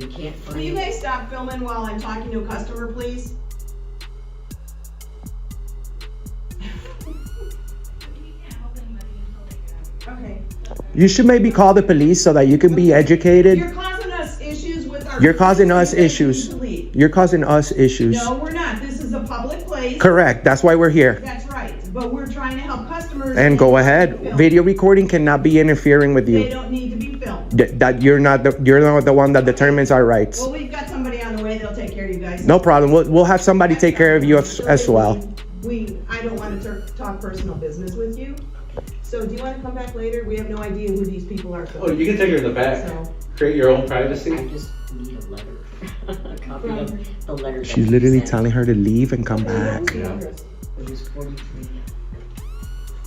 You can't find Will you guys stop filming while I'm talking to a customer, please? Okay. You should maybe call the police so that you can be educated. You're causing us issues with our... You're causing us issues. You're causing us issues. No, we're not. This is a public place. Correct. That's why we're here. That's right. But we're trying to help customers. And go ahead. Video recording cannot be interfering with They you. don't need to be filmed. That you're not the one that determines our rights. Well, we've got somebody on the way that'll take care of you guys. No problem. We'll have somebody take care of you as well. I don't want to talk personal business with you. So do you want to come back later? We have no idea who these people are. Oh, you can take her in the back. So, Create your own privacy. I just need a letter. A copy of the letter. She's literally telling her to leave and come back. what's the Yeah. address? It was 43.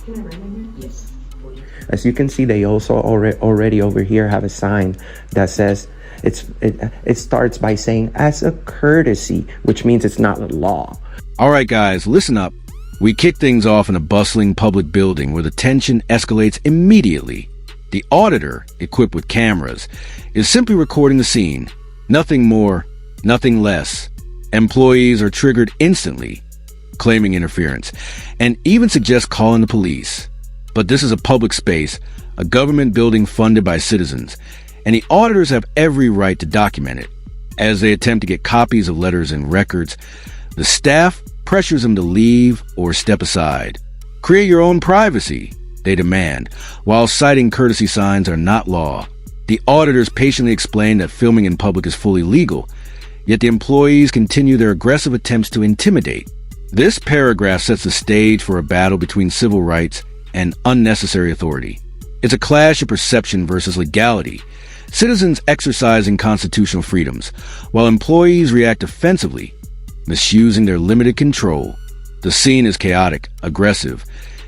Can I write in here? Yes. 43. As you can see, they also already over here have a sign that says it starts by saying as a courtesy, which means it's not a law. All right, guys, listen up. We kick things off in a bustling public building where the tension escalates immediately. The auditor, equipped with cameras, is simply recording the scene. Nothing more, nothing less. Employees are triggered instantly, claiming interference, and even suggest calling the police. But this is a public space, a government building funded by citizens, and the auditors have every right to document it. As they attempt to get copies of letters and records, the staff pressures them to leave or step aside. Create your own privacy, they demand, while citing courtesy signs are not law. The auditors patiently explain that filming in public is fully legal, yet the employees continue their aggressive attempts to intimidate. This paragraph sets the stage for a battle between civil rights and unnecessary authority. It's a clash of perception versus legality, citizens exercising constitutional freedoms, while employees react offensively, misusing their limited control. The scene is chaotic, aggressive,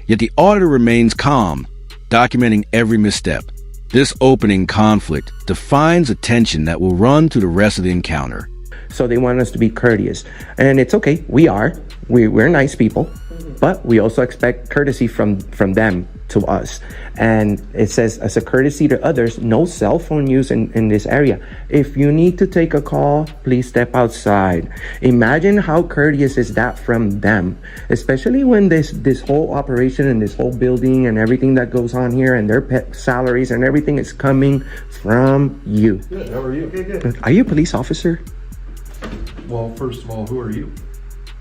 yet the auditor remains calm, documenting every misstep. This opening conflict defines a tension that will run through the rest of the encounter. So they want us to be courteous, and it's okay. We're nice people, but we also expect courtesy from them to us. And it says, as a courtesy to others, no cell phone use in this area. If you need to take a call, please step outside. Imagine how courteous is that from them, especially when this whole operation and this whole building and everything that goes on here and their pet salaries and everything is coming from you. Good, how are you? Good. Are you a police officer? Well, first of all, who are you?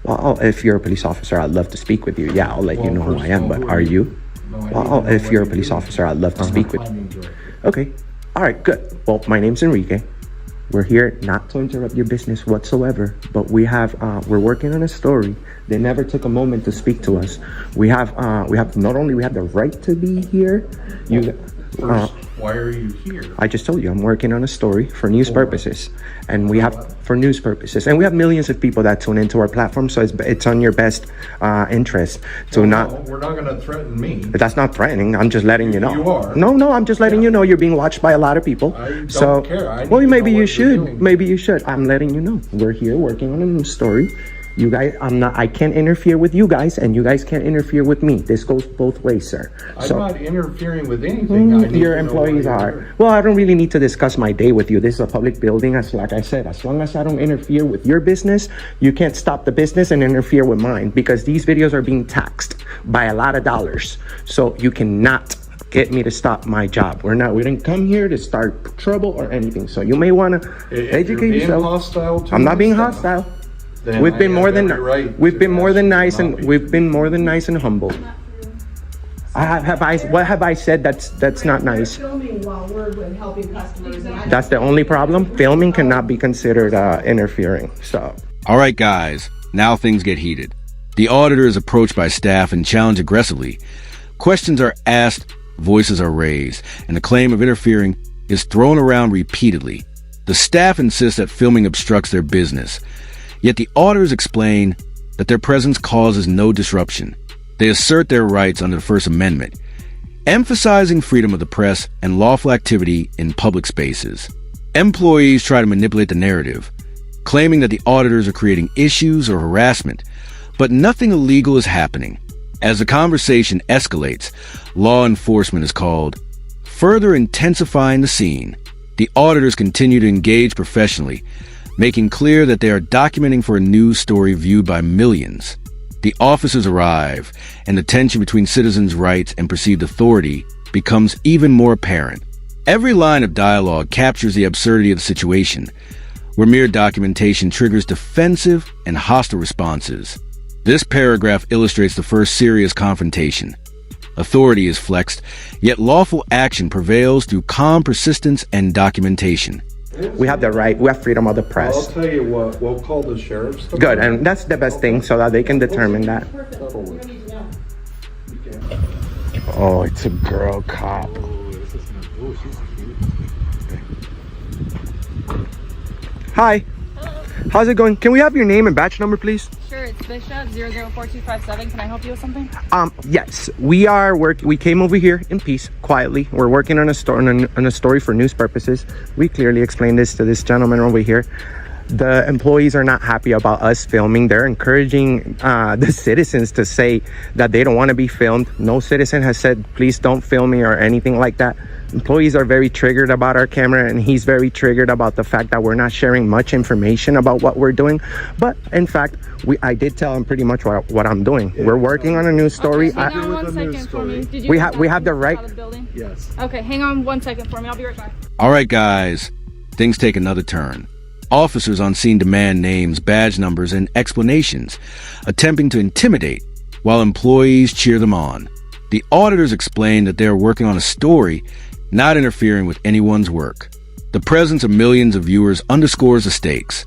Well, if you're a police officer, I'd love to speak with you. Yeah, I'll let you know who I am, but are you? No, Well, if you're a police officer, I'd love to speak with you. Okay. All right, good. Well, my name's Enrique. We're here not to interrupt your business whatsoever, but we're working on a story. They never took a moment to speak to us. We have not only we have the right to be here. First, why are you here? I just told you I'm working on a story for news purposes, and we have and we have millions of people that tune into our platform. So it's on your best interest to We're not. not going to threaten me. But that's not threatening. I'm just letting you know. You are. No, I'm just letting you know you're being watched by a lot of people. I don't so, care. I need well, to maybe know you what you're should. doing. Maybe you should. I'm letting you know. We're here working on a new story. You guys, I can't interfere with you guys, and you guys can't interfere with me. This goes both ways, sir. I'm not interfering with anything. I need Your to know employees what you're are. doing. Well, I don't really need to discuss my day with you. This is a public building. Like I said, as long as I don't interfere with your business, you can't stop the business and interfere with mine, because these videos are being taxed by a lot of dollars. So you cannot get me to stop my job. We didn't come here to start trouble or anything. So you may want to If educate you're being yourself. hostile to I'm not me, being then- hostile. then We've I been have more than every right we've to been more ask than you nice not and be. we've been more than nice and humble. What have I said that's not nice? Filming while we're helping customers. And That's the only problem. Filming cannot be considered interfering. So All right, guys, now things get heated. The auditor is approached by staff and challenged aggressively. Questions are asked, voices are raised, and the claim of interfering is thrown around repeatedly. The staff insists that filming obstructs their business, yet the auditors explain that their presence causes no disruption. They assert their rights under the First Amendment, emphasizing freedom of the press and lawful activity in public spaces. Employees try to manipulate the narrative, claiming that the auditors are creating issues or harassment, but nothing illegal is happening. As the conversation escalates, law enforcement is called, further intensifying the scene. The auditors continue to engage professionally, making clear that they are documenting for a news story viewed by millions. The officers arrive, and the tension between citizens' rights and perceived authority becomes even more apparent. Every line of dialogue captures the absurdity of the situation, where mere documentation triggers defensive and hostile responses. This paragraph illustrates the first serious confrontation. Authority is flexed, yet lawful action prevails through calm persistence and documentation. We have the right, we have freedom of the I'll press. tell you what, we'll call the sheriff's. Good, and that's the best thing so that they can determine that. Oh, it's a girl cop. Hi. How's it going? Can we have your name and badge number, please? Sure, it's Bishop 004257. Can I help you with something? Yes, we came over here in peace, quietly. We're working on a story for news purposes. We clearly explained this to this gentleman over here. The employees are not happy about us filming. They're encouraging the citizens to say that they don't want to be filmed. No citizen has said, please don't film me or anything like that. Employees are very triggered about our camera, and he's very triggered about the fact that we're not sharing much information about what we're doing. But in fact, I did tell him pretty much what I'm doing. We're working on a news story. Okay, hang on 1 second for me. Did you We have the right. out of the building? Yes. Okay, hang on 1 second for me. I'll be right back. All right, guys, things take another turn. Officers on scene demand names, badge numbers, and explanations, attempting to intimidate, while employees cheer them on. The auditors explain that they are working on a story, not interfering with anyone's work. The presence of millions of viewers underscores the stakes.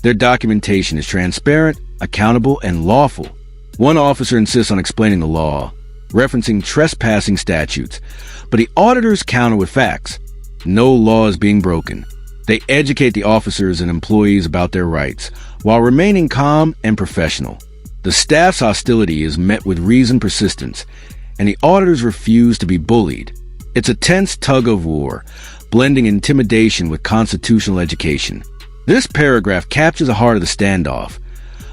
Their documentation is transparent, accountable, and lawful. One officer insists on explaining the law, referencing trespassing statutes, but the auditors counter with facts. No law is being broken. They educate the officers and employees about their rights, while remaining calm and professional. The staff's hostility is met with reasoned persistence, and the auditors refuse to be bullied. It's a tense tug of war, blending intimidation with constitutional education. This paragraph captures the heart of the standoff: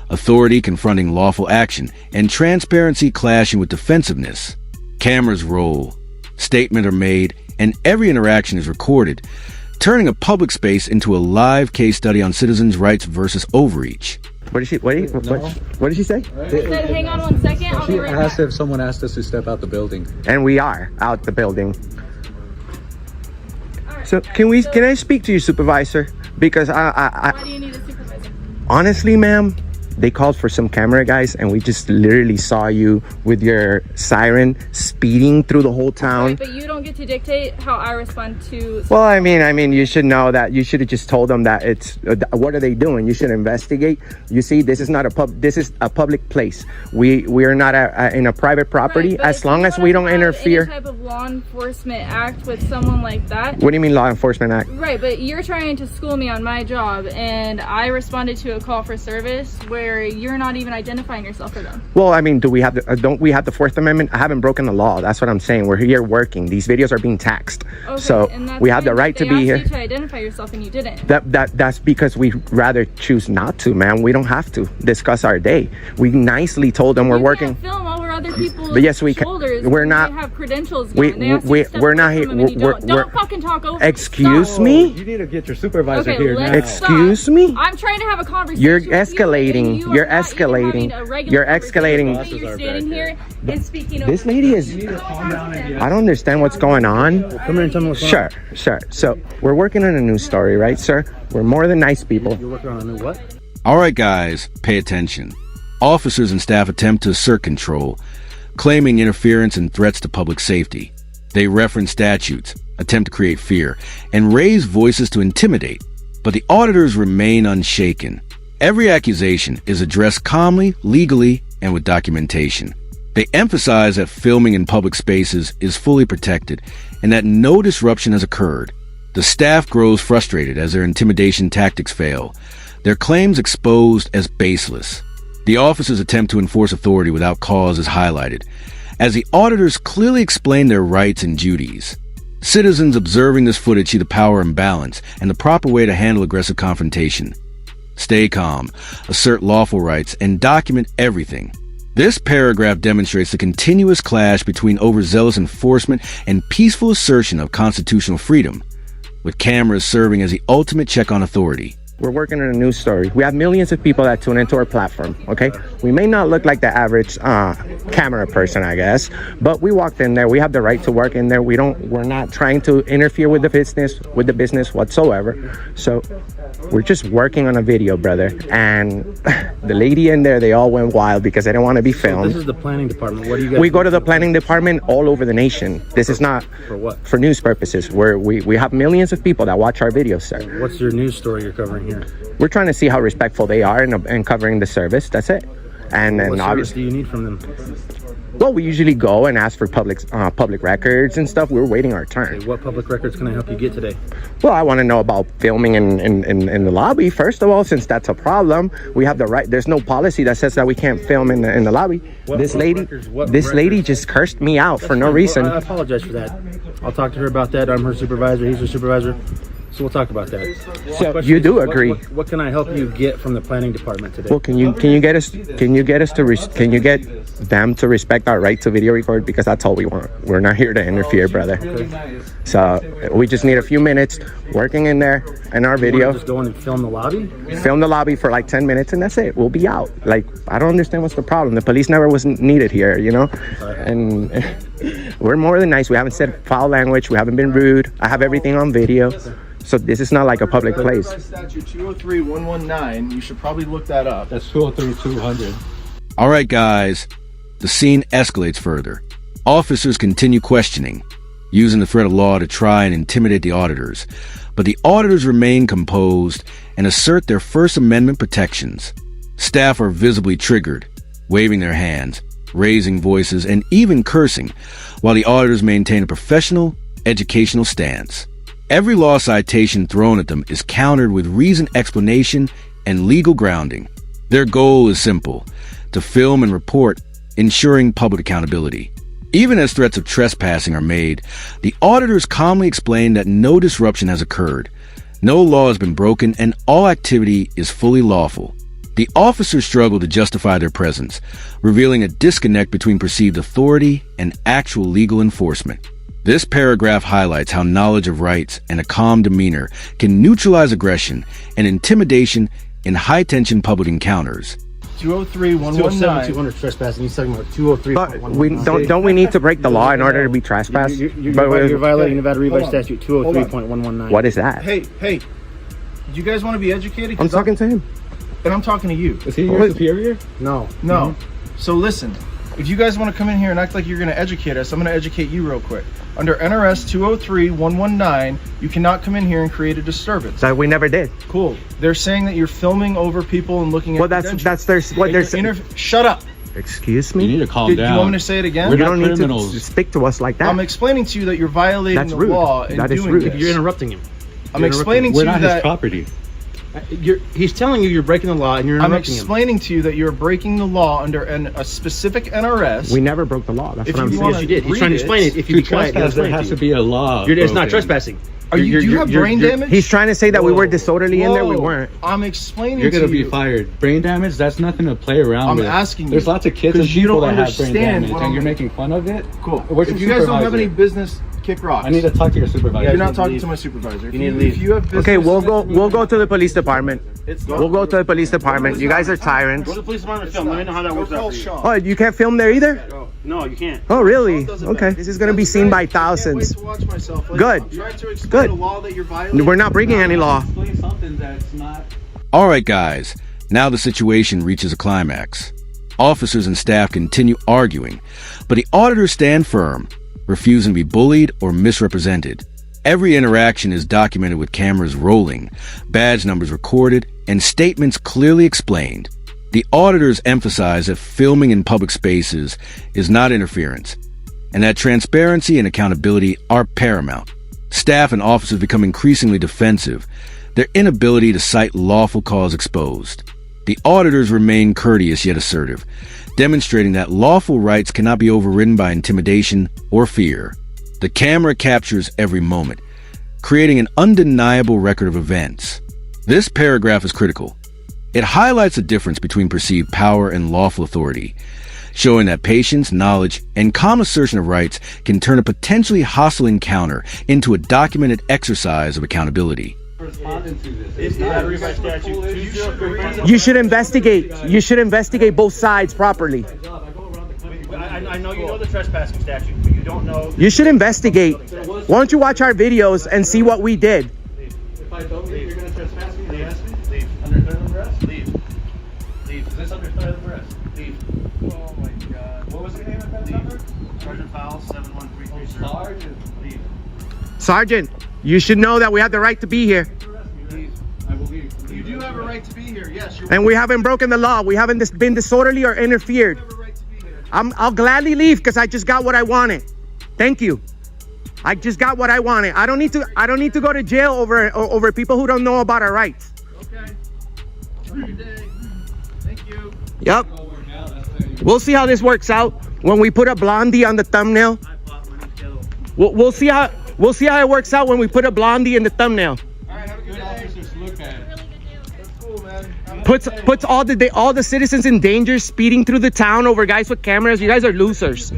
authority confronting lawful action, and transparency clashing with defensiveness. Cameras roll, statements are made, and every interaction is recorded, turning a public space into a live case study on citizens' rights versus overreach. What did she say? I said, hang on 1 second. I'll be right back. If someone asked us to step out the building. And we are out the building. All right, So guys, can I speak to your supervisor? Because why do you need a supervisor? honestly, ma'am, they called for some camera guys, and we just literally saw you with your siren speeding through the whole town. Right, but you don't get to dictate how I respond to. Well, I mean, you should know that. You should have just told them that it's. What are they doing? You should investigate. You see, this is not this is a public place. We are not in a private property. Right, but as if long you as we don't wanna have interfere. Any type of law enforcement act with someone like that. What do you mean, law enforcement act? Right, but you're trying to school me on my job, and I responded to a call for service where you're not even identifying yourself for them. Well, I mean, do we have don't we have the Fourth Amendment? I haven't broken the law. That's what I'm saying. We're here working. These videos are being taxed, Okay, so and that's we have the fine, right but to be they here. asked you to identify yourself, and you didn't. That's because we rather choose not to, man. We don't have to discuss our day. We nicely told them we're You working. can't film over other people's But yes, we can. shoulders. We're when not- They have credentials. we- going. They ask you we- to step we're away not from here- them and you we're- don't fucking talk over. Excuse Stop. me? You need to get your supervisor Okay, here let's now. Excuse stop. me? I'm trying to have a conversation. You're with you, and escalating. you are You're not even escalating. having a regular You're conversation. escalating. The way You're standing here and speaking This over lady me. is. I don't understand what's going on. Come here and tell me what's Sure. So we're working on a news story, right, sir? We're more than nice people. You're working on a new what? All right, guys, pay attention. Officers and staff attempt to assert control, claiming interference and threats to public safety. They reference statutes, attempt to create fear, and raise voices to intimidate. But the auditors remain unshaken. Every accusation is addressed calmly, legally, and with documentation. They emphasize that filming in public spaces is fully protected and that no disruption has occurred. The staff grows frustrated as their intimidation tactics fail, their claims exposed as baseless. The officers attempt to enforce authority without cause is highlighted, as the auditors clearly explain their rights and duties. Citizens observing this footage see the power imbalance and the proper way to handle aggressive confrontation. Stay calm, assert lawful rights, and document everything. This paragraph demonstrates the continuous clash between overzealous enforcement and peaceful assertion of constitutional freedom. with cameras serving as the ultimate check on authority. We're working on a news story. We have millions of people that tune into our platform, okay? We may not look like the average camera person, I guess, but we walked in there. We have the right to work in there. We're not trying to interfere with the business whatsoever. So we're just working on a video, brother. And the lady in there, they all went wild because they didn't want to be filmed. This is the planning department. What do you guys We go to the planning department all over the nation. This is not for what? For news purposes. We have millions of people that watch our videos, sir. What's your news story you're covering here? We're trying to see how respectful they are in covering the service. That's it. And then What service obviously, do you need from them? well, we usually go and ask for public records and stuff. We're waiting our turn. Okay, what public records can I help you get today? Well, I want to know about filming in the lobby, first of all, since that's a problem. We have the right. There's no policy that says that we can't film in the lobby. This lady just cursed me out for no reason. I apologize for that. I'll talk to her about that. I'm her supervisor. He's her supervisor. So we'll talk about that. So you do agree? What can I help you get from the planning department today? Well, can you get them to respect our right to video record, because that's all we want. We're not here to interfere, brother. So we just need a few minutes working in there and our video. Just go in and film the lobby? Film the lobby for like 10 minutes and that's it. We'll be out. Like, I don't understand what's the problem. The police never was needed here, you know? And we're more than nice. We haven't said foul language. We haven't been rude. I have everything on video. So this is not like a public place. Statute 203-119, you should probably look that up. That's 203-200. All right, guys. The scene escalates further. Officers continue questioning, using the threat of law to try and intimidate the auditors. But the auditors remain composed and assert their First Amendment protections. Staff are visibly triggered, waving their hands, raising voices, and even cursing, while the auditors maintain a professional, educational stance. Every law citation thrown at them is countered with reasoned explanation and legal grounding. Their goal is simple: to film and report, ensuring public accountability. Even as threats of trespassing are made, the auditors calmly explain that no disruption has occurred, no law has been broken, and all activity is fully lawful. The officers struggle to justify their presence, revealing a disconnect between perceived authority and actual legal enforcement. This paragraph highlights how knowledge of rights and a calm demeanor can neutralize aggression and intimidation in high-tension public encounters. 203-119. 200 trespassing. He's talking about 203. But we don't we need to break the law in order to be trespassed? You're But violating Nevada Revised Statute 203.119. what is that? Hey, do you guys want to be educated? I'm talking to him. And I'm talking to you. Is he your superior? No. No. So listen, if you guys want to come in here and act like you're going to educate us, I'm going to educate you real quick. Under NRS 203-119, you cannot come in here and create a disturbance. That we never did. Cool. They're saying that you're filming over people and looking at Well, that's what they're saying. Shut up. Excuse me? You need to calm Do down. you want me to say it again? You don't need to speak to us like that. I'm explaining to you that you're violating That's the rude. law and That is doing rude. this. You're interrupting him. I'm explaining to We're you not that his property. He's telling you you're breaking the law and you're I'm interrupting him. explaining to you that you're breaking the law under a specific NRS. We never broke the law. That's If what I'm you saying. wanna Yes, you did. He's read trying to explain it. If you To be quiet, trespass, there has to be a law. It's not broken. trespassing. Do you have brain damage? He's trying to say that we were disorderly in there. We Whoa. weren't. I'm explaining You're to gonna be you. fired. Brain damage, that's nothing to play around I'm with. asking you. There's lots of kids and 'Cause you people don't that have brain understand damage, what and I'm- you're making fun of it. Cool. Where's If your you guys don't have supervisor? any business, kick rocks. I need to talk to your supervisor. You're not talking to my supervisor. You need to leave. If you have business, Okay, we'll go to the police department. Go. We'll go to the police department. You guys are tyrants. Go to the police department and film. Let me know how that Go works call out for you. Sean. Oh, you can't film there either? No, you can't. Oh, really? Doesn't Okay. matter. This is gonna be seen by thousands. I can't wait to watch myself. Good. I'm trying to explain Good. a law that you're violating. We're not breaking any law. Explain something that's not. All right, guys. Now the situation reaches a climax. Officers and staff continue arguing, but the auditors stand firm, refusing to be bullied or misrepresented. Every interaction is documented with cameras rolling, badge numbers recorded, and statements clearly explained. The auditors emphasize that filming in public spaces is not interference, and that transparency and accountability are paramount. Staff and officers become increasingly defensive, their inability to cite lawful cause exposed. The auditors remain courteous yet assertive, demonstrating that lawful rights cannot be overridden by intimidation or fear. The camera captures every moment, creating an undeniable record of events. This paragraph is critical. It highlights the difference between perceived power and lawful authority. showing that patience, knowledge, and calm assertion of rights can turn a potentially hostile encounter into a documented exercise of accountability. Responding to this. It's not read by statute. You should investigate. You should investigate both sides properly. I know you know the trespassing statute, but you don't know. You should investigate. Why don't you watch our videos and see what we did? If I don't leave, you're gonna trespass me? Leave. Ask me? Leave. Under threat of arrest? Leave. Leave. Is this under threat of arrest? Leave. Oh my God. What was your name and fence number? Sergeant Powell, 71330. Sergeant. Leave. Sergeant, you should know that we have the right to be here. Leave. I will leave. You do have a right to be here. Yes, you're. And we haven't broken the law. We haven't been disorderly or interfered. You have a right to be here. I'll gladly leave because I just got what I wanted. Thank you. I just got what I wanted. I don't need to go to jail over people who don't know about our rights. Okay. Have a good day. Thank you. Yep. We'll see how this works out when we put a blondie on the thumbnail. We'll see how it works out when we put a blondie in the thumbnail. All right. Have a good Good day. officers look at it. That's cool, man. Have a Puts all the citizens in danger, speeding through the town over guys with cameras. You guys are losers.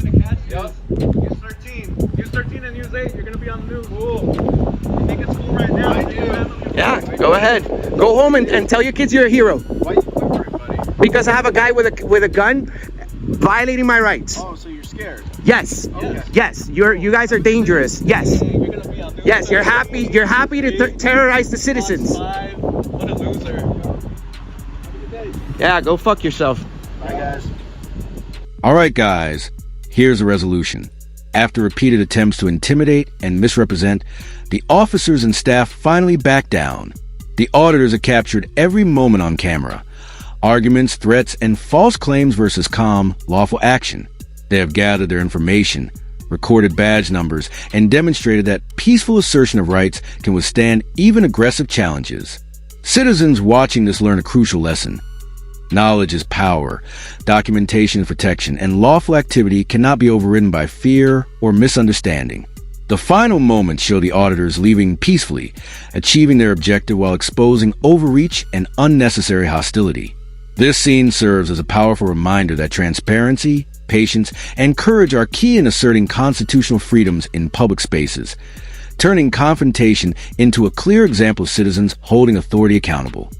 Yup. Use 13. Use 13 and use 8. You're going to be on the news. Cool. You think it's cool right now? I do. Yeah, go ahead. Go home and tell your kids you're a hero. Why you whimpering, buddy? Because I have a guy with a gun violating my rights. Oh, so you're scared? Yes. Okay. Yes. You guys are dangerous. Yes. You're gonna be on news. Yes. You're happy to terrorize the citizens. Live. What a loser. Yeah. Go fuck yourself. Bye, guys. All right, guys, here's a resolution. After repeated attempts to intimidate and misrepresent, the officers and staff finally backed down. The auditors have captured every moment on camera. Arguments, threats, and false claims versus calm, lawful action. They have gathered their information, recorded badge numbers, and demonstrated that peaceful assertion of rights can withstand even aggressive challenges. Citizens watching this learn a crucial lesson. Knowledge is power, documentation is protection, and lawful activity cannot be overridden by fear or misunderstanding. The final moments show the auditors leaving peacefully, achieving their objective while exposing overreach and unnecessary hostility. This scene serves as a powerful reminder that transparency, patience, and courage are key in asserting constitutional freedoms in public spaces, turning confrontation into a clear example of citizens holding authority accountable.